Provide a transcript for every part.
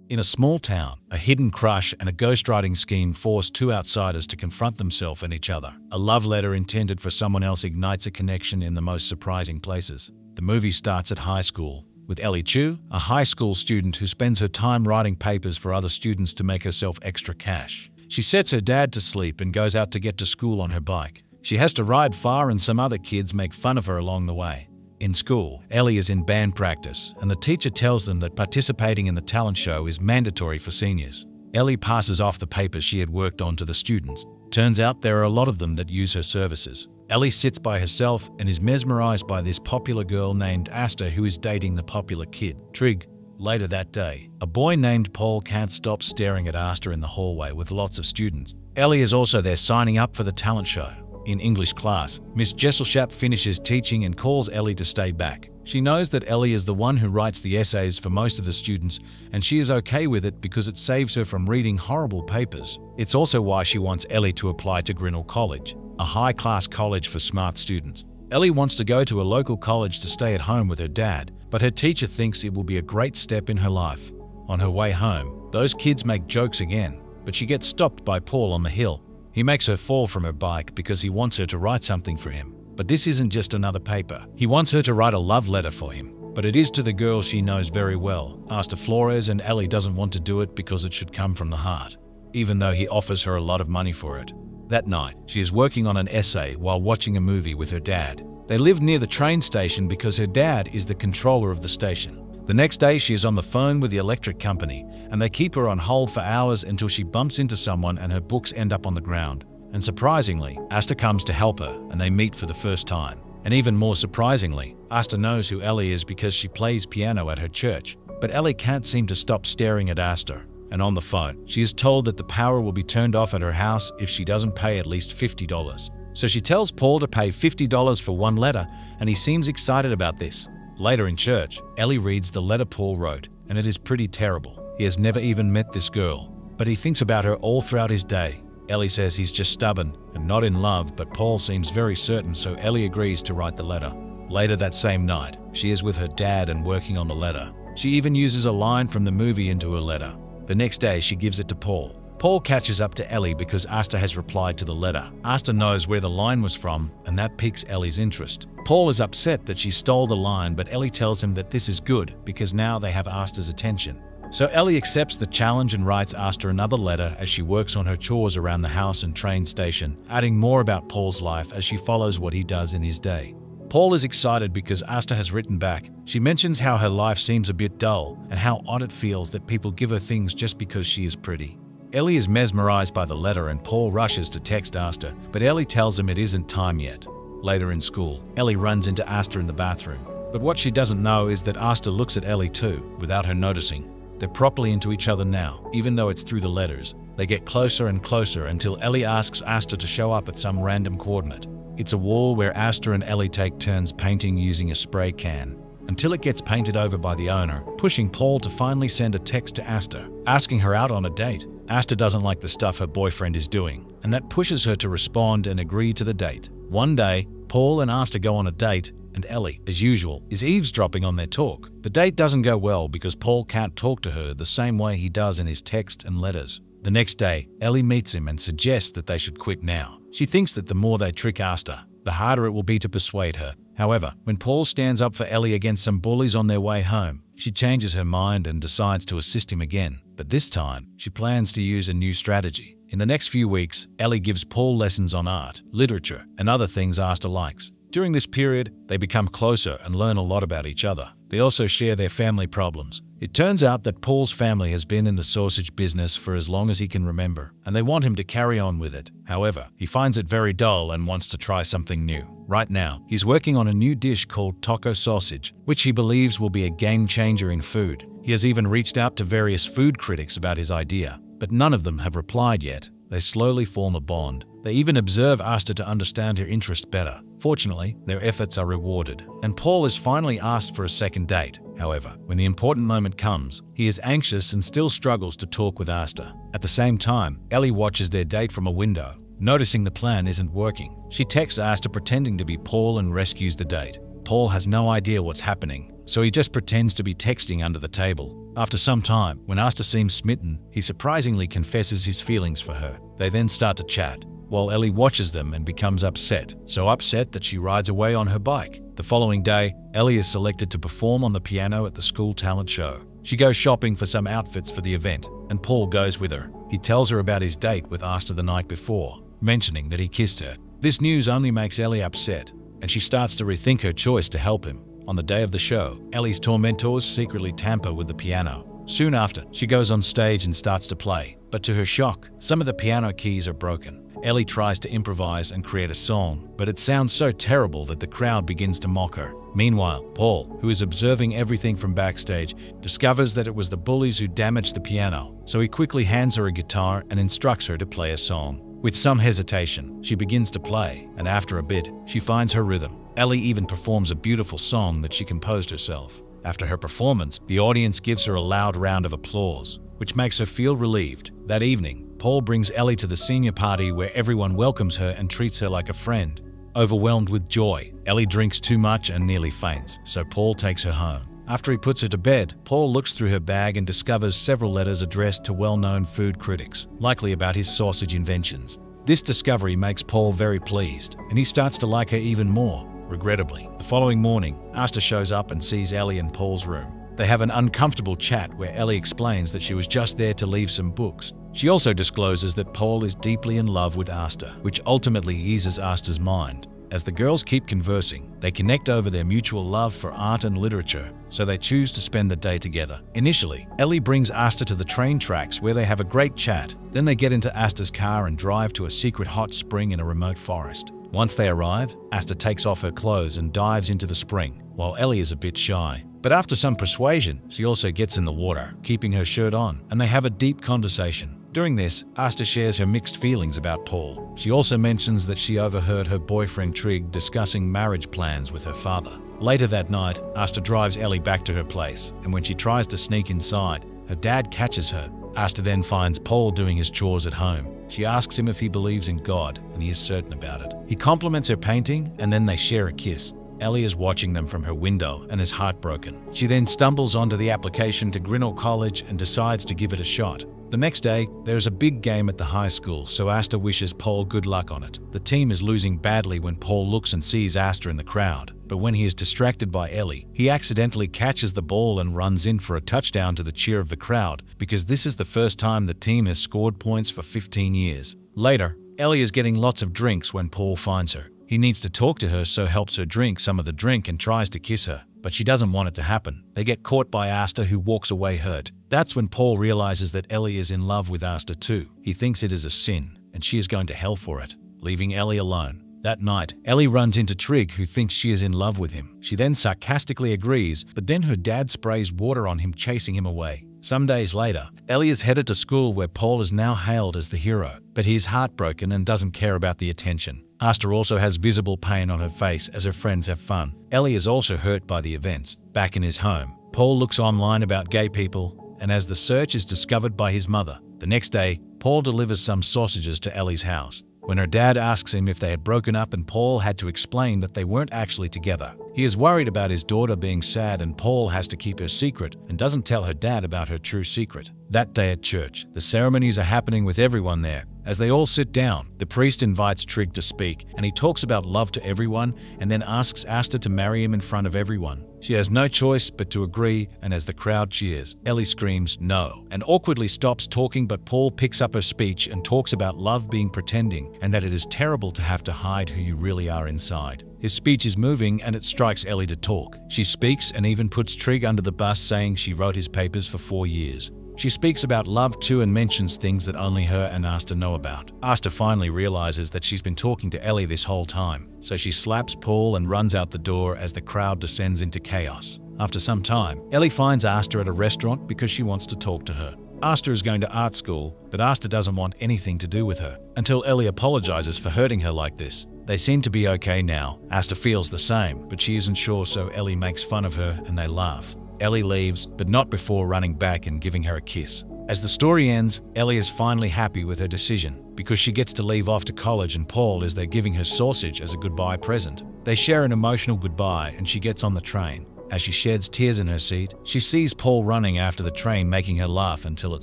In a small town, a hidden crush and a ghostwriting scheme force two outsiders to confront themselves and each other. A love letter intended for someone else ignites a connection in the most surprising places. The movie starts at high school, with Ellie Chu, a high school student who spends her time writing papers for other students to make herself extra cash. She sets her dad to sleep and goes out to get to school on her bike. She has to ride far and some other kids make fun of her along the way. In school, Ellie is in band practice, and the teacher tells them that participating in the talent show is mandatory for seniors. Ellie passes off the papers she had worked on to the students. Turns out there are a lot of them that use her services. Ellie sits by herself and is mesmerized by this popular girl named Aster who is dating the popular kid, Trig. Later that day, a boy named Paul can't stop staring at Aster in the hallway with lots of students. Ellie is also there signing up for the talent show. In English class, Miss Jesselshap finishes teaching and calls Ellie to stay back. She knows that Ellie is the one who writes the essays for most of the students, and she is okay with it because it saves her from reading horrible papers. It's also why she wants Ellie to apply to Grinnell College, a high-class college for smart students. Ellie wants to go to a local college to stay at home with her dad, but her teacher thinks it will be a great step in her life. On her way home, those kids make jokes again, but she gets stopped by Paul on the hill. He makes her fall from her bike because he wants her to write something for him. But this isn't just another paper. He wants her to write a love letter for him. But it is to the girl she knows very well, Aster Flores, and Ellie doesn't want to do it because it should come from the heart, even though he offers her a lot of money for it. That night, she is working on an essay while watching a movie with her dad. They live near the train station because her dad is the controller of the station. The next day, she is on the phone with the electric company, and they keep her on hold for hours until she bumps into someone and her books end up on the ground. And surprisingly, Aster comes to help her, and they meet for the first time. And even more surprisingly, Aster knows who Ellie is because she plays piano at her church. But Ellie can't seem to stop staring at Aster. And on the phone, she is told that the power will be turned off at her house if she doesn't pay at least $50. So she tells Paul to pay $50 for one letter, and he seems excited about this. Later in church, Ellie reads the letter Paul wrote, and it is pretty terrible. He has never even met this girl, but he thinks about her all throughout his day. Ellie says he's just stubborn and not in love, but Paul seems very certain, so Ellie agrees to write the letter. Later that same night, she is with her dad and working on the letter. She even uses a line from the movie into her letter. The next day, she gives it to Paul. Paul catches up to Ellie because Aster has replied to the letter. Aster knows where the line was from, and that piques Ellie's interest. Paul is upset that she stole the line, but Ellie tells him that this is good because now they have Aster's attention. So Ellie accepts the challenge and writes Aster another letter as she works on her chores around the house and train station, adding more about Paul's life as she follows what he does in his day. Paul is excited because Aster has written back. She mentions how her life seems a bit dull and how odd it feels that people give her things just because she is pretty. Ellie is mesmerized by the letter and Paul rushes to text Aster, but Ellie tells him it isn't time yet. Later in school, Ellie runs into Aster in the bathroom. But what she doesn't know is that Aster looks at Ellie too, without her noticing. They're properly into each other now, even though it's through the letters. They get closer and closer until Ellie asks Aster to show up at some random coordinate. It's a wall where Aster and Ellie take turns painting using a spray can, until it gets painted over by the owner, pushing Paul to finally send a text to Aster, asking her out on a date. Aster doesn't like the stuff her boyfriend is doing, and that pushes her to respond and agree to the date. One day, Paul and Aster go on a date, and Ellie, as usual, is eavesdropping on their talk. The date doesn't go well because Paul can't talk to her the same way he does in his texts and letters. The next day, Ellie meets him and suggests that they should quit now. She thinks that the more they trick Aster, the harder it will be to persuade her. However, when Paul stands up for Ellie against some bullies on their way home, she changes her mind and decides to assist him again. But this time, she plans to use a new strategy. In the next few weeks, Ellie gives Paul lessons on art, literature, and other things Aster likes. During this period, they become closer and learn a lot about each other. They also share their family problems. It turns out that Paul's family has been in the sausage business for as long as he can remember, and they want him to carry on with it. However, he finds it very dull and wants to try something new. Right now, he's working on a new dish called taco sausage, which he believes will be a game changer in food. He has even reached out to various food critics about his idea, but none of them have replied yet. They slowly form a bond. They even observe Aster to understand her interest better. Fortunately, their efforts are rewarded, and Paul is finally asked for a second date. However, when the important moment comes, he is anxious and still struggles to talk with Aster. At the same time, Ellie watches their date from a window. Noticing the plan isn't working, she texts Aster pretending to be Paul and rescues the date. Paul has no idea what's happening, so he just pretends to be texting under the table. After some time, when Aster seems smitten, he surprisingly confesses his feelings for her. They then start to chat, while Ellie watches them and becomes upset, so upset that she rides away on her bike. The following day, Ellie is selected to perform on the piano at the school talent show. She goes shopping for some outfits for the event, and Paul goes with her. He tells her about his date with Aster the night before, mentioning that he kissed her. This news only makes Ellie upset, and she starts to rethink her choice to help him. On the day of the show, Ellie's tormentors secretly tamper with the piano. Soon after, she goes on stage and starts to play, but to her shock, some of the piano keys are broken. Ellie tries to improvise and create a song, but it sounds so terrible that the crowd begins to mock her. Meanwhile, Paul, who is observing everything from backstage, discovers that it was the bullies who damaged the piano, so he quickly hands her a guitar and instructs her to play a song. With some hesitation, she begins to play, and after a bit, she finds her rhythm. Ellie even performs a beautiful song that she composed herself. After her performance, the audience gives her a loud round of applause, which makes her feel relieved. That evening, Paul brings Ellie to the senior party where everyone welcomes her and treats her like a friend. Overwhelmed with joy, Ellie drinks too much and nearly faints, so Paul takes her home. After he puts her to bed, Paul looks through her bag and discovers several letters addressed to well-known food critics, likely about his sausage inventions. This discovery makes Paul very pleased, and he starts to like her even more. Regrettably, the following morning, Aster shows up and sees Ellie in Paul's room. They have an uncomfortable chat where Ellie explains that she was just there to leave some books. She also discloses that Paul is deeply in love with Aster, which ultimately eases Aster's mind. As the girls keep conversing, they connect over their mutual love for art and literature, so they choose to spend the day together. Initially, Ellie brings Aster to the train tracks where they have a great chat. Then they get into Aster's car and drive to a secret hot spring in a remote forest. Once they arrive, Aster takes off her clothes and dives into the spring, while Ellie is a bit shy. But after some persuasion, she also gets in the water, keeping her shirt on, and they have a deep conversation. During this, Aster shares her mixed feelings about Paul. She also mentions that she overheard her boyfriend Trig discussing marriage plans with her father. Later that night, Aster drives Ellie back to her place, and when she tries to sneak inside, her dad catches her. Aster then finds Paul doing his chores at home. She asks him if he believes in God, and he is certain about it. He compliments her painting, and then they share a kiss. Ellie is watching them from her window and is heartbroken. She then stumbles onto the application to Grinnell College and decides to give it a shot. The next day, there is a big game at the high school, so Aster wishes Paul good luck on it. The team is losing badly when Paul looks and sees Aster in the crowd, but when he is distracted by Ellie, he accidentally catches the ball and runs in for a touchdown to the cheer of the crowd, because this is the first time the team has scored points for 15 years. Later, Ellie is getting lots of drinks when Paul finds her. He needs to talk to her, so helps her drink some of the drink and tries to kiss her, but she doesn't want it to happen. They get caught by Aster, who walks away hurt. That's when Paul realizes that Ellie is in love with Aster too. He thinks it is a sin, and she is going to hell for it, leaving Ellie alone. That night, Ellie runs into Trig, who thinks she is in love with him. She then sarcastically agrees, but then her dad sprays water on him, chasing him away. Some days later, Ellie is headed to school where Paul is now hailed as the hero, but he is heartbroken and doesn't care about the attention. Aster also has visible pain on her face as her friends have fun. Ellie is also hurt by the events. Back in his home, Paul looks online about gay people, and as the search is discovered by his mother. The next day, Paul delivers some sausages to Ellie's house. When her dad asks him if they had broken up, and Paul had to explain that they weren't actually together. He is worried about his daughter being sad, and Paul has to keep her secret and doesn't tell her dad about her true secret. That day at church, the ceremonies are happening with everyone there. As they all sit down, the priest invites Trig to speak, and he talks about love to everyone and then asks Aster to marry him in front of everyone. She has no choice but to agree, and as the crowd cheers, Ellie screams no and awkwardly stops talking, but Paul picks up her speech and talks about love being pretending and that it is terrible to have to hide who you really are inside. His speech is moving and it strikes Ellie to talk. She speaks and even puts Trig under the bus, saying she wrote his papers for 4 years. She speaks about love too and mentions things that only her and Aster know about. Aster finally realizes that she's been talking to Ellie this whole time, so she slaps Paul and runs out the door as the crowd descends into chaos. After some time, Ellie finds Aster at a restaurant because she wants to talk to her. Aster is going to art school, but Aster doesn't want anything to do with her, until Ellie apologizes for hurting her like this. They seem to be okay now. Aster feels the same, but she isn't sure, so Ellie makes fun of her and they laugh. Ellie leaves, but not before running back and giving her a kiss. As the story ends, Ellie is finally happy with her decision because she gets to leave off to college, and Paul is there giving her sausage as a goodbye present. They share an emotional goodbye and she gets on the train. As she sheds tears in her seat, she sees Paul running after the train, making her laugh until it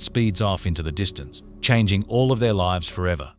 speeds off into the distance, changing all of their lives forever.